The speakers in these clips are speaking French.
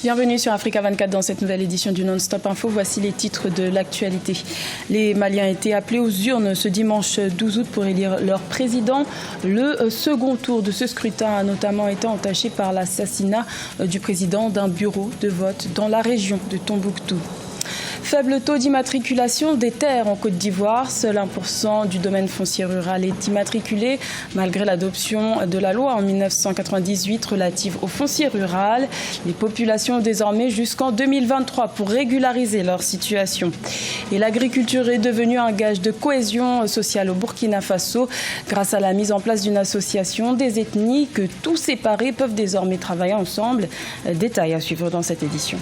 Bienvenue sur Africa 24 dans cette nouvelle édition du Non-Stop Info. Voici les titres de l'actualité. Les Maliens étaient appelés aux urnes ce dimanche 12 août pour élire leur président. Le second tour de ce scrutin a notamment été entaché par l'assassinat du président d'un bureau de vote dans la région de Tombouctou. Faible taux d'immatriculation des terres en Côte d'Ivoire. Seul 1% du domaine foncier rural est immatriculé, malgré l'adoption de la loi en 1998 relative au foncier rural. Les populations ont désormais jusqu'en 2023 pour régulariser leur situation. Et l'agriculture est devenue un gage de cohésion sociale au Burkina Faso grâce à la mise en place d'une association des ethnies que tous séparés peuvent désormais travailler ensemble. Détail à suivre dans cette édition.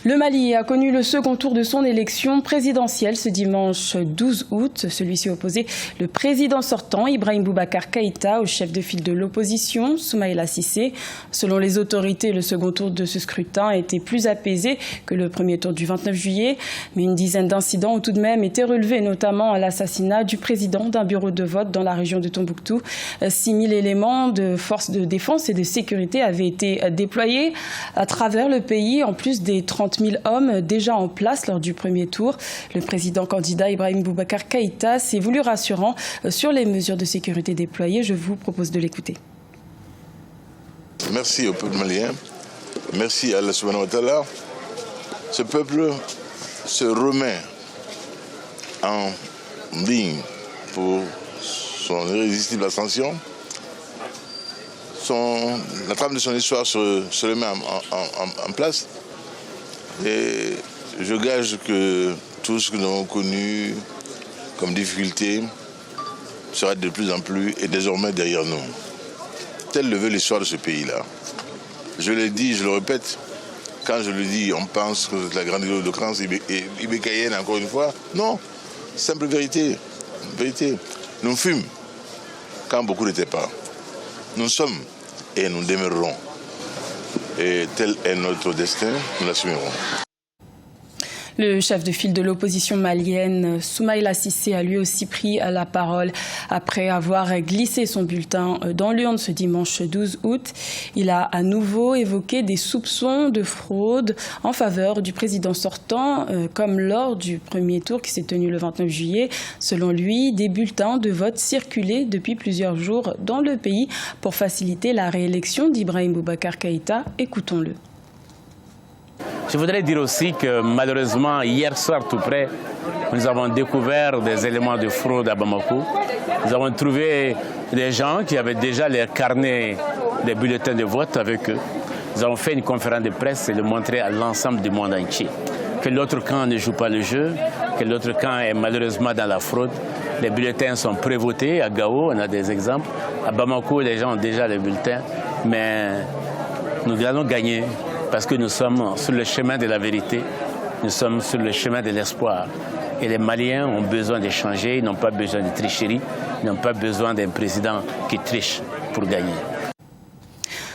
Le Mali a connu le second tour de son élection présidentielle ce dimanche 12 août. Celui-ci opposait le président sortant, Ibrahim Boubacar Keïta, au chef de file de l'opposition, Soumaïla Cissé. Selon les autorités, le second tour de ce scrutin était plus apaisé que le premier tour du 29 juillet. Mais une dizaine d'incidents ont tout de même été relevés, notamment à l'assassinat du président d'un bureau de vote dans la région de Tombouctou. 6000 éléments de forces de défense et de sécurité avaient été déployés à travers le pays, en plus des 30 000 hommes déjà en place lors du premier tour. Le président candidat Ibrahim Boubacar Keïta s'est voulu rassurant sur les mesures de sécurité déployées. Je vous propose de l'écouter. Merci au peuple malien. Merci à Allah subhanahu wa ta'ala. Ce peuple se remet en ligne pour son irrésistible ascension. La trame de son histoire se remet en place. Et je gage que tout ce que nous avons connu comme difficulté sera de plus en plus et désormais derrière nous. Telle le veut l'histoire de ce pays-là. Je l'ai dit, je le répète, quand je le dis, on pense que la grande éloquence ibécaïenne, encore une fois. Non, simple vérité. Nous fûmes quand beaucoup n'étaient pas. Nous sommes et nous demeurerons. Et tel est notre destin, nous l'assumerons. Le chef de file de l'opposition malienne, Soumaïla Cissé, a lui aussi pris la parole après avoir glissé son bulletin dans l'urne ce dimanche 12 août. Il a à nouveau évoqué des soupçons de fraude en faveur du président sortant, comme lors du premier tour qui s'est tenu le 29 juillet. Selon lui, des bulletins de vote circulaient depuis plusieurs jours dans le pays pour faciliter la réélection d'Ibrahim Boubacar Keïta. Écoutons-le. Je voudrais dire aussi que malheureusement, hier soir tout près, nous avons découvert des éléments de fraude à Bamako. Nous avons trouvé des gens qui avaient déjà les carnets des bulletins de vote avec eux. Nous avons fait une conférence de presse et le montrer à l'ensemble du monde entier. Que l'autre camp ne joue pas le jeu, que l'autre camp est malheureusement dans la fraude. Les bulletins sont prévotés à Gao, on a des exemples. À Bamako, les gens ont déjà les bulletins, mais nous allons gagner. Parce que nous sommes sur le chemin de la vérité, nous sommes sur le chemin de l'espoir. Et les Maliens ont besoin de changer, ils n'ont pas besoin de tricherie, ils n'ont pas besoin d'un président qui triche pour gagner.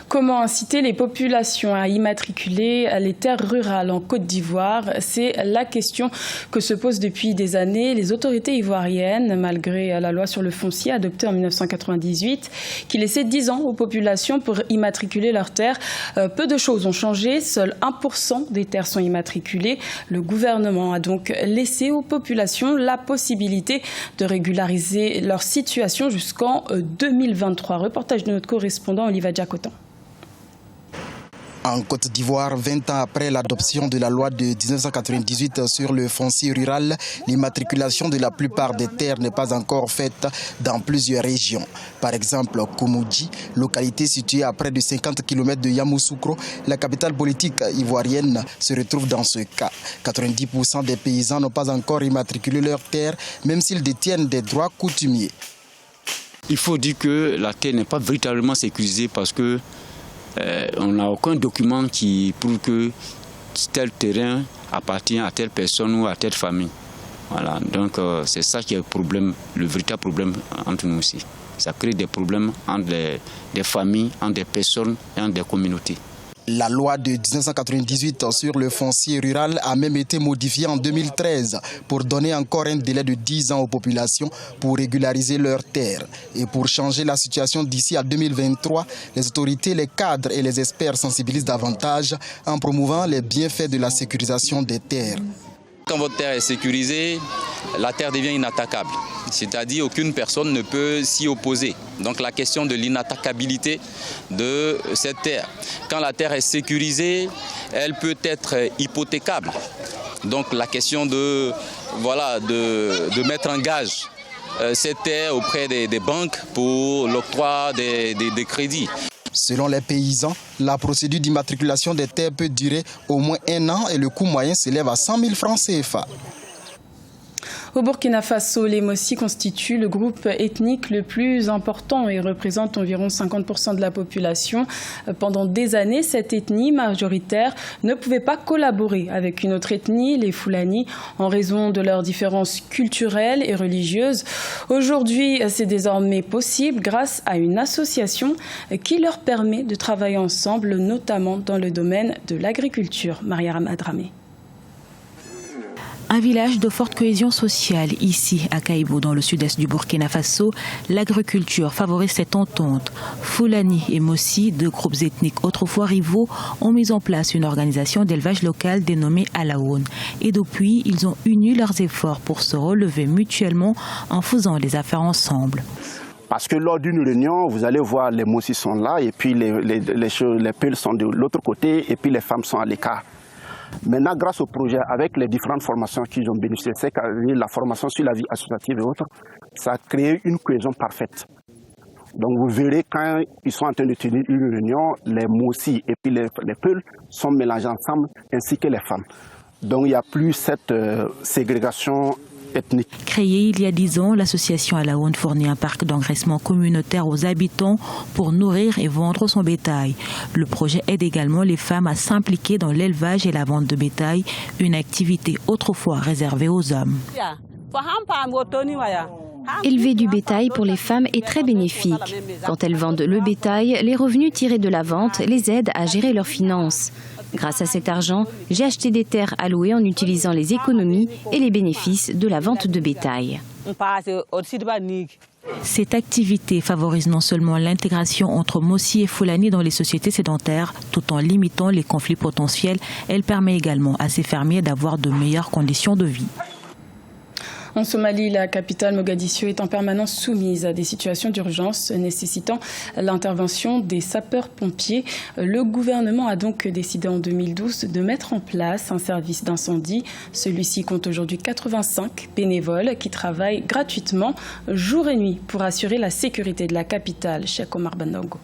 Comment inciter les populations à immatriculer les terres rurales en Côte d'Ivoire? C'est la question que se posent depuis des années les autorités ivoiriennes, malgré la loi sur le foncier adoptée en 1998, qui laissait 10 ans aux populations pour immatriculer leurs terres. Peu de choses ont changé, seul 1% des terres sont immatriculées. Le gouvernement a donc laissé aux populations la possibilité de régulariser leur situation jusqu'en 2023. Reportage de notre correspondant Oliva Diacotan. En Côte d'Ivoire, 20 ans après l'adoption de la loi de 1998 sur le foncier rural, l'immatriculation de la plupart des terres n'est pas encore faite dans plusieurs régions. Par exemple, Koumoudji, localité située à près de 50 km de Yamoussoukro, la capitale politique ivoirienne, se retrouve dans ce cas. 90% des paysans n'ont pas encore immatriculé leurs terres, même s'ils détiennent des droits coutumiers. Il faut dire que la terre n'est pas véritablement sécurisée parce que on n'a aucun document qui prouve que tel terrain appartient à telle personne ou à telle famille. Voilà, donc c'est ça qui est le véritable problème entre nous aussi. Ça crée des problèmes entre des familles, entre des personnes et entre des communautés. La loi de 1998 sur le foncier rural a même été modifiée en 2013 pour donner encore un délai de 10 ans aux populations pour régulariser leurs terres. Et pour changer la situation d'ici à 2023, les autorités, les cadres et les experts sensibilisent davantage en promouvant les bienfaits de la sécurisation des terres. Quand votre terre est sécurisée, la terre devient inattaquable. C'est-à-dire qu'aucune personne ne peut s'y opposer. Donc la question de l'inattaquabilité de cette terre. Quand la terre est sécurisée, elle peut être hypothécable. Donc la question de mettre en gage cette terre auprès des banques pour l'octroi des crédits. Selon les paysans, la procédure d'immatriculation des terres peut durer au moins 1 an et le coût moyen s'élève à 100 000 francs CFA. Au Burkina Faso, les Mossi constituent le groupe ethnique le plus important et représentent environ 50% de la population. Pendant des années, cette ethnie majoritaire ne pouvait pas collaborer avec une autre ethnie, les Fulani, en raison de leurs différences culturelles et religieuses. Aujourd'hui, c'est désormais possible grâce à une association qui leur permet de travailler ensemble, notamment dans le domaine de l'agriculture. Mariam Adramé. Un village de forte cohésion sociale, ici à Caïbo, dans le sud-est du Burkina Faso, l'agriculture favorise cette entente. Fulani et Mossi, deux groupes ethniques autrefois rivaux, ont mis en place une organisation d'élevage local dénommée Alaoun. Et depuis, ils ont uni leurs efforts pour se relever mutuellement en faisant les affaires ensemble. Parce que lors d'une réunion, vous allez voir, les Mossi sont là, et puis les Peuls sont de l'autre côté, et puis les femmes sont à l'écart. Maintenant, grâce au projet, avec les différentes formations qu'ils ont bénéficié, c'est-à-dire la formation sur la vie associative et autres, ça a créé une cohésion parfaite. Donc vous verrez, quand ils sont en train de tenir une réunion, les Mossi et puis les Peuls sont mélangés ensemble, ainsi que les femmes. Donc il n'y a plus cette ségrégation ethnique. Créée il y a 10 ans, l'association Alaoun fournit un parc d'engraissement communautaire aux habitants pour nourrir et vendre son bétail. Le projet aide également les femmes à s'impliquer dans l'élevage et la vente de bétail, une activité autrefois réservée aux hommes. Élever du bétail pour les femmes est très bénéfique. Quand elles vendent le bétail, les revenus tirés de la vente les aident à gérer leurs finances. Grâce à cet argent, j'ai acheté des terres allouées en utilisant les économies et les bénéfices de la vente de bétail. Cette activité favorise non seulement l'intégration entre Mossi et Fulani dans les sociétés sédentaires, tout en limitant les conflits potentiels, elle permet également à ces fermiers d'avoir de meilleures conditions de vie. En Somalie, la capitale Mogadiscio est en permanence soumise à des situations d'urgence nécessitant l'intervention des sapeurs-pompiers. Le gouvernement a donc décidé en 2012 de mettre en place un service d'incendie. Celui-ci compte aujourd'hui 85 bénévoles qui travaillent gratuitement jour et nuit pour assurer la sécurité de la capitale. Cheikh Omar Bandogo.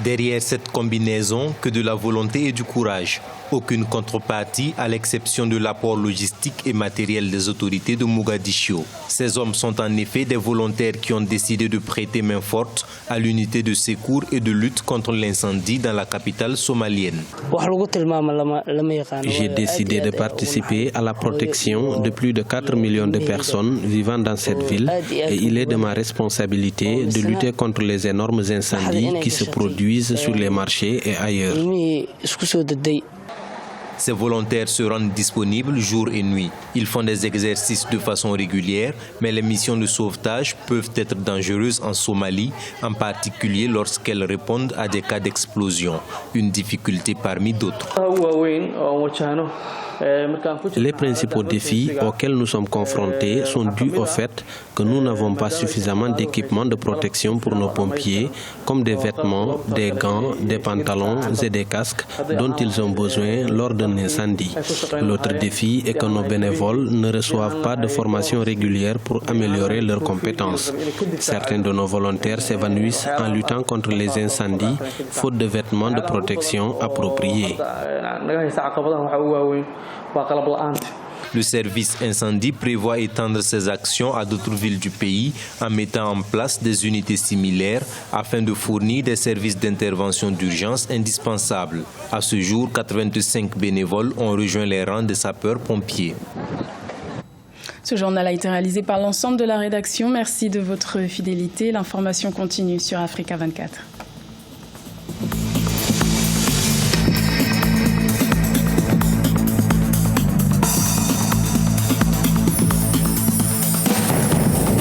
Derrière cette combinaison, que de la volonté et du courage. Aucune contrepartie à l'exception de l'apport logistique et matériel des autorités de Mogadiscio. Ces hommes sont en effet des volontaires qui ont décidé de prêter main forte à l'unité de secours et de lutte contre l'incendie dans la capitale somalienne. J'ai décidé de participer à la protection de plus de 4 millions de personnes vivant dans cette ville et il est de ma responsabilité de lutter contre les énormes incendies qui se produisent sur les marchés et ailleurs. Ces volontaires se rendent disponibles jour et nuit. Ils font des exercices de façon régulière, mais les missions de sauvetage peuvent être dangereuses en Somalie, en particulier lorsqu'elles répondent à des cas d'explosion, une difficulté parmi d'autres. Les principaux défis auxquels nous sommes confrontés sont dus au fait que nous n'avons pas suffisamment d'équipements de protection pour nos pompiers, comme des vêtements, des gants, des pantalons et des casques dont ils ont besoin lors d'un incendie. L'autre défi est que nos bénévoles ne reçoivent pas de formation régulière pour améliorer leurs compétences. Certains de nos volontaires s'évanouissent en luttant contre les incendies, faute de vêtements de protection appropriés. Le service incendie prévoit étendre ses actions à d'autres villes du pays en mettant en place des unités similaires afin de fournir des services d'intervention d'urgence indispensables. À ce jour, 85 bénévoles ont rejoint les rangs des sapeurs-pompiers. Ce journal a été réalisé par l'ensemble de la rédaction. Merci de votre fidélité. L'information continue sur Africa 24.